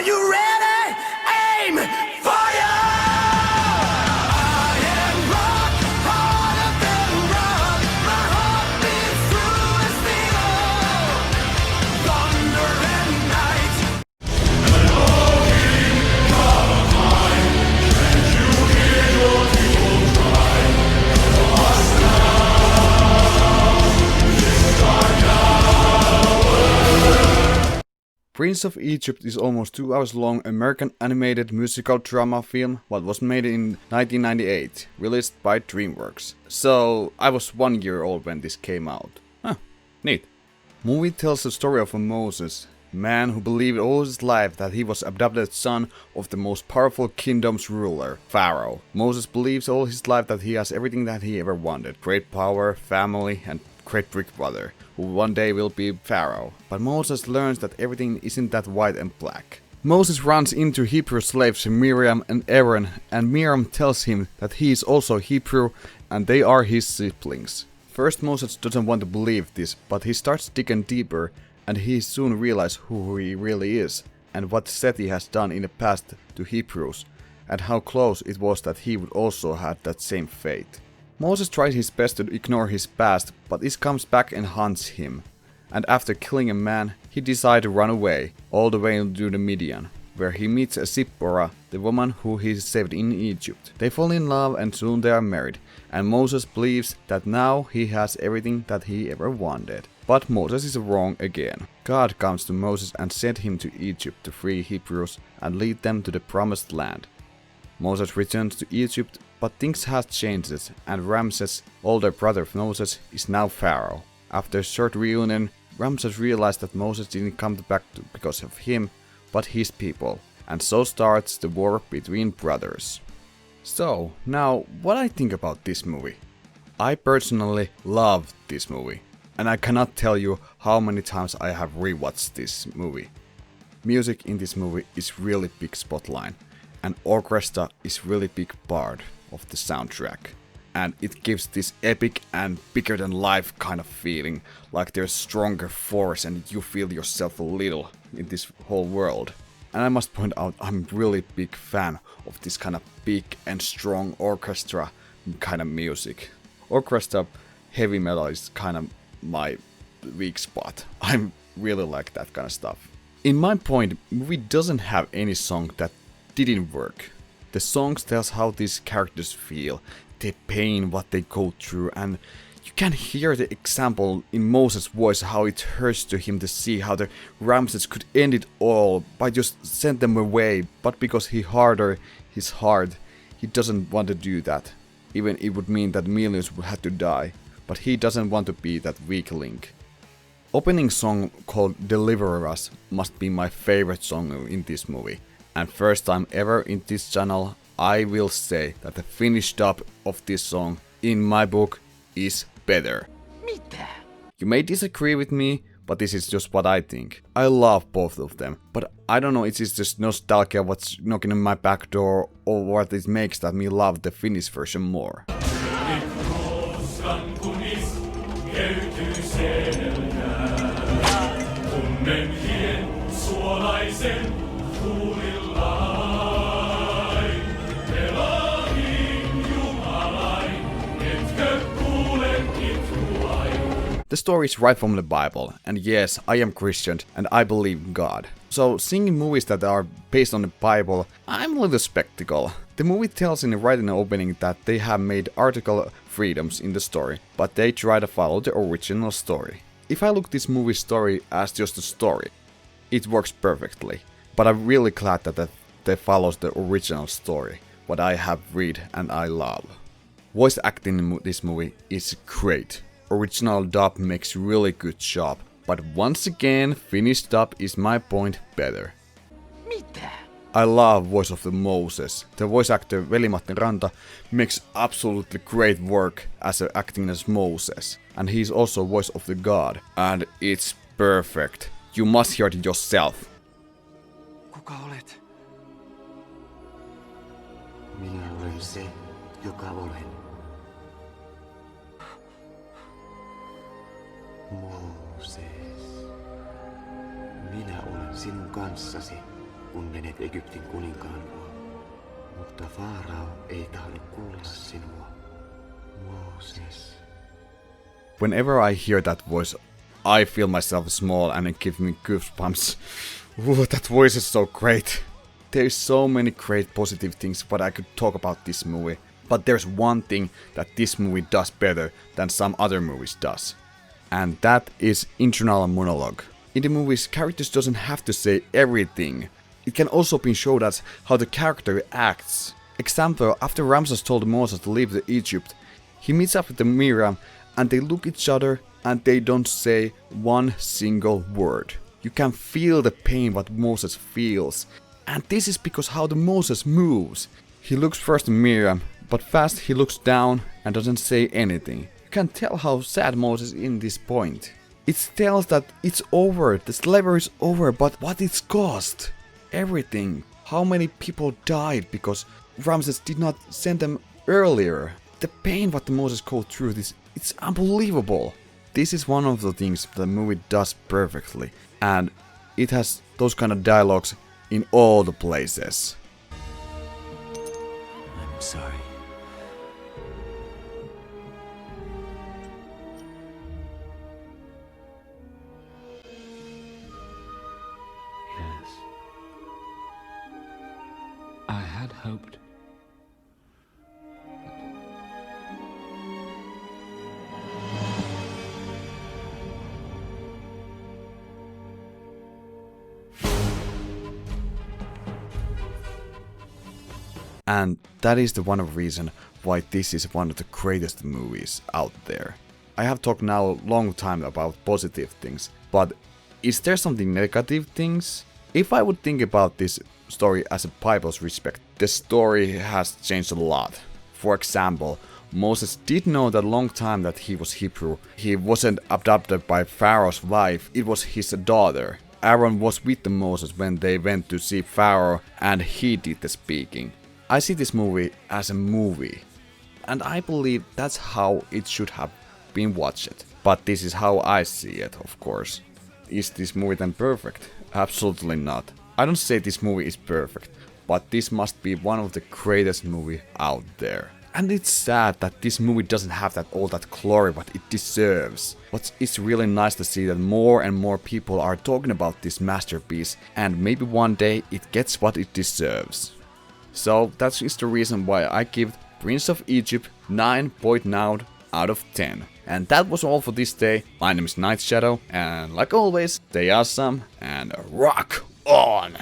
Are you ready? Aim, fire! I am rock, harder than rock. My heart beats through a steel. Thunder and night. Prince of Egypt is almost 2 hours long American animated musical drama film what was made in 1998, released by DreamWorks. So I was 1 year old when this came out. Huh, neat. Movie tells the story of a Moses, man who believed all his life that he was adopted son of the most powerful kingdom's ruler, Pharaoh. Moses believes all his life that he has everything that he ever wanted, great power, family, and great big brother, who one day will be Pharaoh. But Moses learns that everything isn't that white and black. Moses runs into Hebrew slaves Miriam and Aaron, and Miriam tells him that he is also Hebrew and they are his siblings. First Moses doesn't want to believe this, but he starts digging deeper and he soon realizes who he really is and what Seti has done in the past to Hebrews and how close it was that he would also have that same fate. Moses tries his best to ignore his past, but this comes back and haunts him. And after killing a man, he decides to run away, all the way to the Midian, where he meets a Zipporah, the woman who he saved in Egypt. They fall in love and soon they are married, and Moses believes that now he has everything that he ever wanted. But Moses is wrong again. God comes to Moses and sent him to Egypt to free Hebrews and lead them to the promised land. Moses returns to Egypt, but things have changed and Ramses, older brother of Moses, is now Pharaoh. After a short reunion, Ramses realized that Moses didn't come back because of him, but his people, and so starts the war between brothers. So, now what I think about this movie. I personally love this movie, and I cannot tell you how many times I have rewatched this movie. Music in this movie is really big spotlight, and orchestra is really big part of the soundtrack, and it gives this epic and bigger than life kind of feeling, like there's stronger force and you feel yourself a little in this whole world. And I must point out, I'm really big fan of this kind of big and strong orchestra kind of music. Orchestra heavy metal is kind of my weak spot. I really like that kind of stuff. In my point, movie doesn't have any song that didn't work. The songs tells how these characters feel, their pain, what they go through, and you can hear the example in Moses' voice how it hurts to him to see how the Ramses could end it all by just send them away, but because he harder his heart, he doesn't want to do that. Even it would mean that millions would have to die, but he doesn't want to be that weak link. Opening song called Deliver Us must be my favorite song in this movie. And first time ever in this channel, I will say that the finished dub of this song, in my book, is better. Mitä? You may disagree with me, but this is just what I think. I love both of them, but I don't know, it's just nostalgia what's knocking on my back door, or what it makes that me love the Finnish version more. The story is right from the Bible, and yes, I am Christian and I believe in God. So seeing movies that are based on the Bible, I'm a little skeptical. The movie tells right in the opening that they have made article freedoms in the story, but they try to follow the original story. If I look this movie's story as just a story, it works perfectly. But I'm really glad that they follows the original story, what I have read and I love. Voice acting in this movie is great. Original dub makes really good job, but once again, Finnish dub is my point better. Mitä? I love voice of the Moses. The voice actor Veli-Matti Ranta makes absolutely great work as acting as Moses, and he's also voice of the God, and it's perfect. You must hear it yourself. Kuka olet? Minä olen se, joka olen. Mooses, minä olen sinun kanssasi. kun menet Egyptin kuninkaan luo. Mutta Faarao ei tahdo kuulla sinua. Mooses. Whenever I hear that voice, I feel myself small and it gives me goosebumps. Ooh, that voice is so great. There's so many great positive things what I could talk about this movie. But there's one thing that this movie does better than some other movies does. And that is internal monologue. In the movies, characters doesn't have to say everything. It can also be shown as how the character acts. Example, after Ramses told Moses to leave the Egypt, he meets up with the Miriam and they look each other and they don't say one single word. You can feel the pain what Moses feels. And this is because how the Moses moves. He looks first at Miriam, but fast he looks down and doesn't say anything. You can tell how sad Moses is in this point. It tells that it's over, the slavery is over, but what it's cost? Everything. How many people died because Ramses did not send them earlier? The pain what the Moses go through this, it's unbelievable. This is one of the things the movie does perfectly, and it has those kind of dialogues in all the places. I'm sorry. Yes. I had hoped. And that is the one reason why this is one of the greatest movies out there. I have talked now a long time about positive things, but is there something negative things? If I would think about this story as a Bible's respect, the story has changed a lot. For example, Moses did know that long time that he was Hebrew. He wasn't adopted by Pharaoh's wife, it was his daughter. Aaron was with the Moses when they went to see Pharaoh and he did the speaking. I see this movie as a movie, and I believe that's how it should have been watched. But this is how I see it, of course. Is this movie then perfect? Absolutely not. I don't say this movie is perfect, but this must be one of the greatest movie out there. And it's sad that this movie doesn't have all that glory what it deserves. But it's really nice to see that more and more people are talking about this masterpiece, and maybe one day it gets what it deserves. So that is the reason why I give Prince of Egypt 9.9 out of 10. And that was all for this day. My name is Night Shadow, and like always, stay awesome and rock on!